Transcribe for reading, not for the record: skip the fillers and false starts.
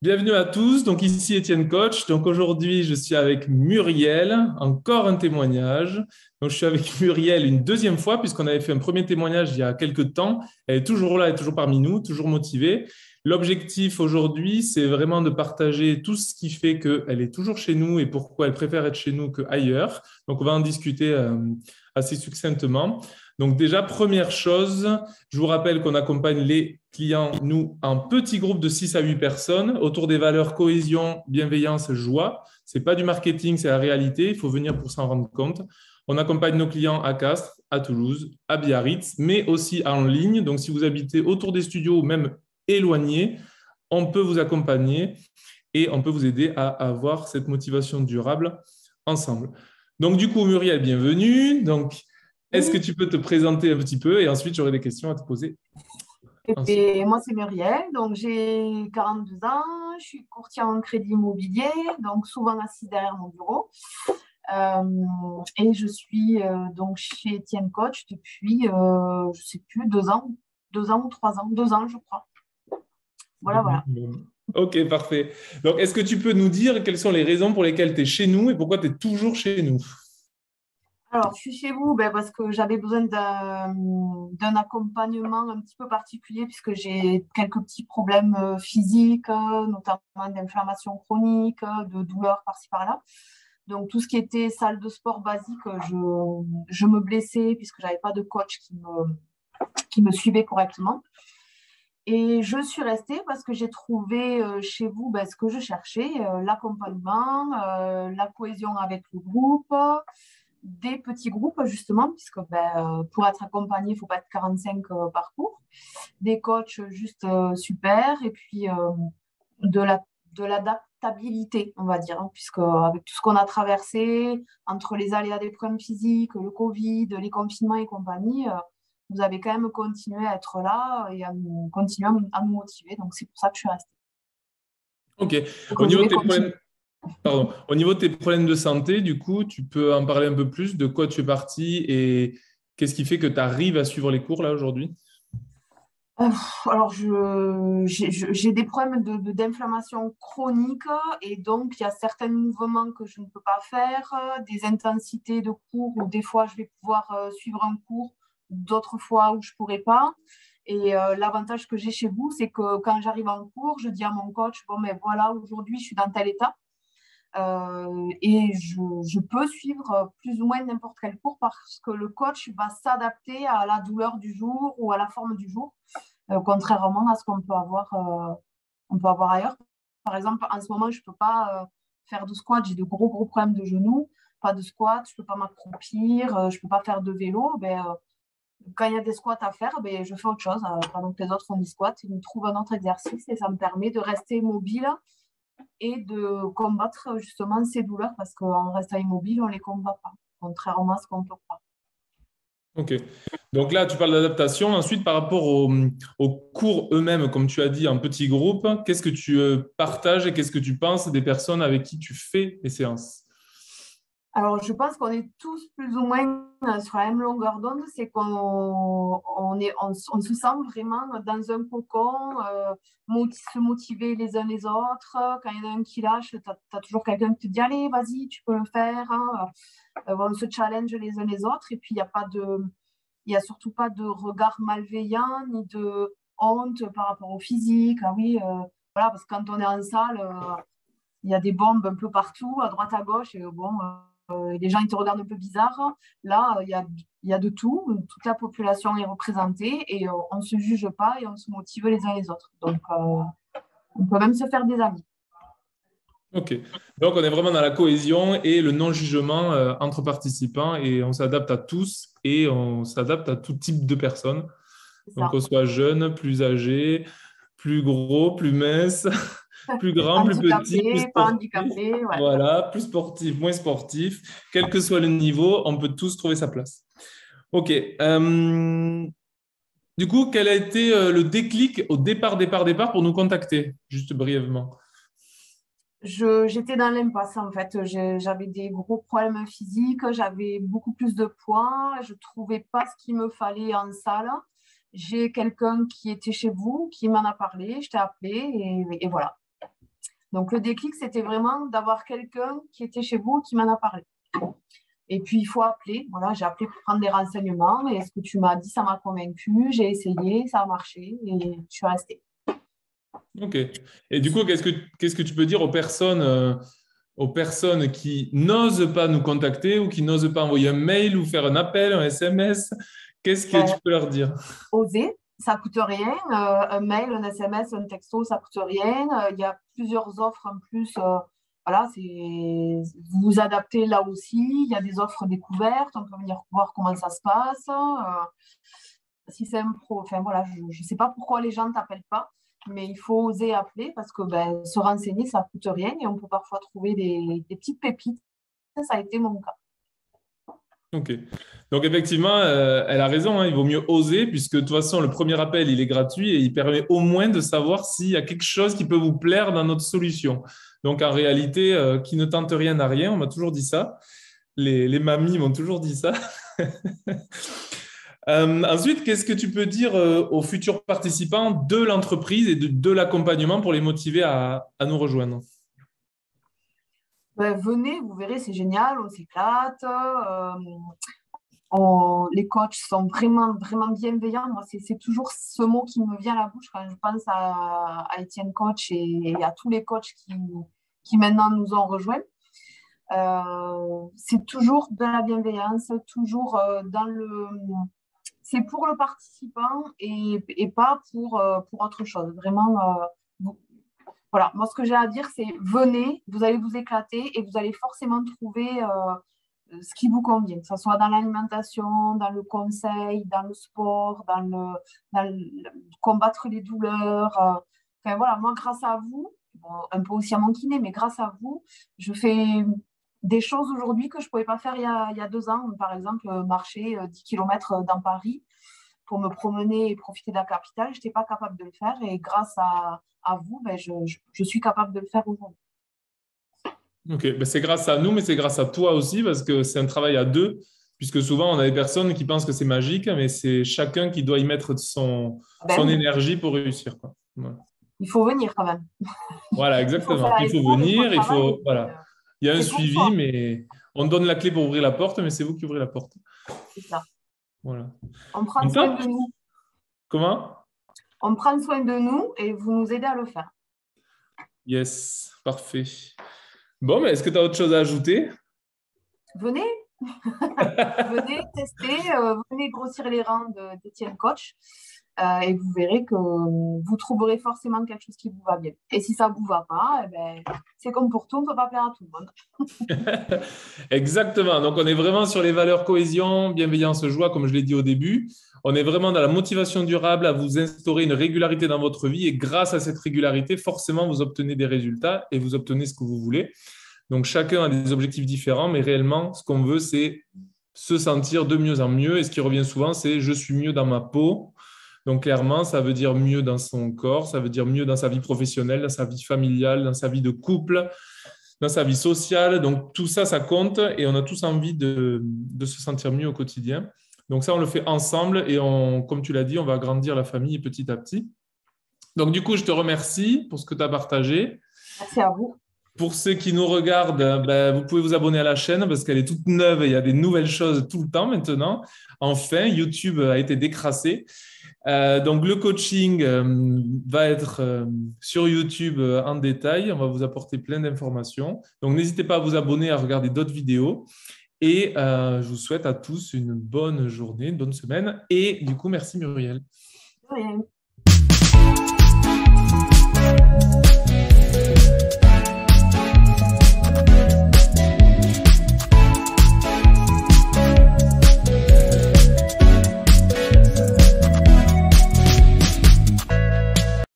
Bienvenue à tous. Donc ici Étienne Coach. Donc aujourd'hui, je suis avec Muriel. Encore un témoignage. Donc je suis avec Muriel une deuxième fois puisqu'on avait fait un premier témoignage il y a quelques temps. Elle est toujours là, elle est toujours parmi nous, toujours motivée. L'objectif aujourd'hui, c'est vraiment de partager tout ce qui fait qu'elle est toujours chez nous et pourquoi elle préfère être chez nous qu'ailleurs. Donc on va en discuter assez succinctement. Donc déjà, première chose, je vous rappelle qu'on accompagne les clients, nous, en petits groupes de 6 à 8 personnes autour des valeurs cohésion, bienveillance, joie. Ce n'est pas du marketing, c'est la réalité. Il faut venir pour s'en rendre compte. On accompagne nos clients à Castres, à Toulouse, à Biarritz, mais aussi en ligne. Donc, si vous habitez autour des studios ou même éloignés, on peut vous accompagner et on peut vous aider à avoir cette motivation durable ensemble. Donc, du coup, Muriel, bienvenue. Donc, est-ce que Oui, tu peux te présenter un petit peu et ensuite j'aurai des questions à te poser ensuite. et moi c'est Muriel, donc j'ai 42 ans, je suis courtier en crédit immobilier, donc souvent assise derrière mon bureau. Et je suis donc chez Etienne Coach depuis, je sais plus, 2 ans ou 3 ans, 2 ans je crois. Voilà, voilà. Ok, parfait. Donc, est-ce que tu peux nous dire quelles sont les raisons pour lesquelles tu es chez nous et pourquoi tu es toujours chez nous? Alors, je suis chez vous parce que j'avais besoin d'un accompagnement un petit peu particulier puisque j'ai quelques petits problèmes physiques, notamment d'inflammation chronique, de douleurs par-ci par-là. Donc, tout ce qui était salle de sport basique, je me blessais puisque j'avais pas de coach qui me suivait correctement. Et je suis restée parce que j'ai trouvé chez vous ce que je cherchais, l'accompagnement, la cohésion avec le groupe, des petits groupes justement, puisque pour être accompagné, il ne faut pas être 45 par cours, des coachs juste super, et puis de la, de l'adaptabilité, on va dire, hein, puisque avec tout ce qu'on a traversé, entre les aléas des problèmes physiques, le Covid, les confinements et compagnie, vous avez quand même continué à être là et continuer à me motiver. Donc, c'est pour ça que je suis restée Ok. et Au que je niveau de vais tes continuer. problèmes, pardon, au niveau de tes problèmes de santé, du coup, tu peux en parler un peu plus de quoi tu es parti et qu'est-ce qui fait que tu arrives à suivre les cours là aujourd'hui? Alors, j'ai des problèmes d'inflammation chronique et donc il y a certains mouvements que je ne peux pas faire, des intensités de cours où des fois je vais pouvoir suivre un cours, d'autres fois où je ne pourrai pas. Et l'avantage que j'ai chez vous, c'est que quand j'arrive en cours, je dis à mon coach, bon, mais voilà, aujourd'hui je suis dans tel état. Et je peux suivre plus ou moins n'importe quel cours parce que le coach va s'adapter à la douleur du jour ou à la forme du jour, contrairement à ce qu'on peut avoir ailleurs. Par exemple, en ce moment, je ne peux pas faire de squat, j'ai de gros, gros problèmes de genoux, pas de squat, je ne peux pas m'accroupir, je ne peux pas faire de vélo. Quand il y a des squats à faire, je fais autre chose. Pendant que les autres font des squats, ils me trouvent un autre exercice et ça me permet de rester mobile et de combattre justement ces douleurs parce qu'en restant immobile, on ne les combat pas, contrairement à ce qu'on peut croire. Ok. Donc là, tu parles d'adaptation. Ensuite, par rapport aux cours eux-mêmes, comme tu as dit, en petits groupes, qu'est-ce que tu partages et qu'est-ce que tu penses des personnes avec qui tu fais les séances? Alors, je pense qu'on est tous plus ou moins sur la même longueur d'onde, c'est qu'on se sent vraiment dans un cocon, se motiver les uns les autres. Quand il y en a un qui lâche, tu as toujours quelqu'un qui te dit, allez, vas-y, tu peux le faire, hein. On se challenge les uns les autres et puis il y a surtout pas de regard malveillant ni de honte par rapport au physique. Ah oui, voilà, parce que quand on est en salle, il y a des bombes un peu partout, à droite, à gauche, et bon, les gens ils te regardent un peu bizarre. Là, il y a de tout, toute la population est représentée et on ne se juge pas et on se motive les uns les autres. Donc, on peut même se faire des amis. Ok. Donc, on est vraiment dans la cohésion et le non-jugement entre participants et on s'adapte à tous et on s'adapte à tout type de personnes. C'est Donc, ça. qu'on soit jeune, plus âgé, plus gros, plus mince, plus grand, plus petit, plus Handicapé, pas sportif. handicapé, ouais. Voilà, plus sportif, moins sportif. Quel que soit le niveau, on peut tous trouver sa place. Ok. Du coup, quel a été le déclic au départ pour nous contacter? Juste brièvement. J'étais dans l'impasse en fait. J'avais des gros problèmes physiques, j'avais beaucoup plus de poids, je trouvais pas ce qu'il me fallait en salle. J'ai quelqu'un qui était chez vous qui m'en a parlé, je t'ai appelé et voilà. Donc, le déclic, c'était vraiment d'avoir quelqu'un qui était chez vous qui m'en a parlé. Et puis, il faut appeler. Voilà, j'ai appelé pour prendre des renseignements. Et ce que tu m'as dit, ça m'a convaincu. J'ai essayé, ça a marché et je suis restée. Ok. Et du coup, qu'est-ce que tu peux dire aux personnes qui n'osent pas nous contacter ou qui n'osent pas envoyer un mail ou faire un appel, un SMS? Qu'est-ce que tu peux leur dire? Oser, ça ne coûte rien. Un mail, un SMS, un texto, ça ne coûte rien. Il y a plusieurs offres en plus. Voilà, vous vous adaptez là aussi. Il y a des offres découvertes. On peut venir voir comment ça se passe. Si c'est un pro, enfin voilà, je ne sais pas pourquoi les gens ne t'appellent pas, mais il faut oser appeler parce que se renseigner, ça ne coûte rien et on peut parfois trouver des petites pépites. Ça a été mon cas. Ok. Donc, effectivement, elle a raison, hein, il vaut mieux oser, puisque de toute façon, le premier appel, il est gratuit et il permet au moins de savoir s'il y a quelque chose qui peut vous plaire dans notre solution. Donc, en réalité, qui ne tente rien n'a rien, on m'a toujours dit ça. Les mamies m'ont toujours dit ça. Ensuite, qu'est-ce que tu peux dire aux futurs participants de l'entreprise et de l'accompagnement pour les motiver à nous rejoindre? Venez, vous verrez, c'est génial, on s'éclate. Les coachs sont vraiment, vraiment bienveillants. Moi, c'est toujours ce mot qui me vient à la bouche quand je pense à Étienne Coach et à tous les coachs qui maintenant nous ont rejoints. C'est toujours de la bienveillance, toujours c'est pour le participant et pas pour autre chose. Vraiment, voilà. Moi, ce que j'ai à dire, c'est venez, vous allez vous éclater et vous allez forcément trouver ce qui vous convient, que ce soit dans l'alimentation, dans le conseil, dans le sport, combattre les douleurs. Enfin, voilà, moi, grâce à vous, bon, un peu aussi à mon kiné, mais grâce à vous, je fais des choses aujourd'hui que je ne pouvais pas faire il y a 2 ans. Par exemple, marcher 10 km dans Paris pour me promener et profiter de la capitale. Je n'étais pas capable de le faire et grâce à vous, je suis capable de le faire aujourd'hui. Ok, c'est grâce à nous, mais c'est grâce à toi aussi, parce que c'est un travail à deux, puisque souvent on a des personnes qui pensent que c'est magique, mais c'est chacun qui doit y mettre son énergie pour réussir, quoi. Voilà. Il faut venir quand même. Voilà, exactement. Il faut venir, voilà. Il y a un suivi, mais on donne la clé pour ouvrir la porte, mais c'est vous qui ouvrez la porte. C'est ça. Voilà. On prend soin de nous. Comment? On prend soin de nous et vous nous aidez à le faire. Yes, parfait. Bon, mais est-ce que tu as autre chose à ajouter? Venez. Venez tester, venez grossir les rangs d'Étienne Coach et vous verrez que vous trouverez forcément quelque chose qui vous va bien. Et si ça ne vous va pas, c'est comme pour tout, on ne peut pas plaire à tout le monde. Exactement. Donc, on est vraiment sur les valeurs cohésion, bienveillance, joie, comme je l'ai dit au début. On est vraiment dans la motivation durable à vous instaurer une régularité dans votre vie et grâce à cette régularité, forcément, vous obtenez des résultats et vous obtenez ce que vous voulez. Donc, chacun a des objectifs différents, mais réellement, ce qu'on veut, c'est se sentir de mieux en mieux. Et ce qui revient souvent, c'est « je suis mieux dans ma peau ». Donc, clairement, ça veut dire mieux dans son corps, ça veut dire mieux dans sa vie professionnelle, dans sa vie familiale, dans sa vie de couple, dans sa vie sociale. Donc, tout ça, ça compte et on a tous envie de se sentir mieux au quotidien. Donc, ça, on le fait ensemble et comme tu l'as dit, on va agrandir la famille petit à petit. Donc, du coup, je te remercie pour ce que tu as partagé. Merci à vous. Pour ceux qui nous regardent, vous pouvez vous abonner à la chaîne parce qu'elle est toute neuve et il y a des nouvelles choses tout le temps maintenant. Enfin, YouTube a été décrassé. Donc, le coaching va être sur YouTube en détail. On va vous apporter plein d'informations. Donc, n'hésitez pas à vous abonner, à regarder d'autres vidéos. Et je vous souhaite à tous une bonne journée, une bonne semaine. Et du coup, merci Muriel. De rien.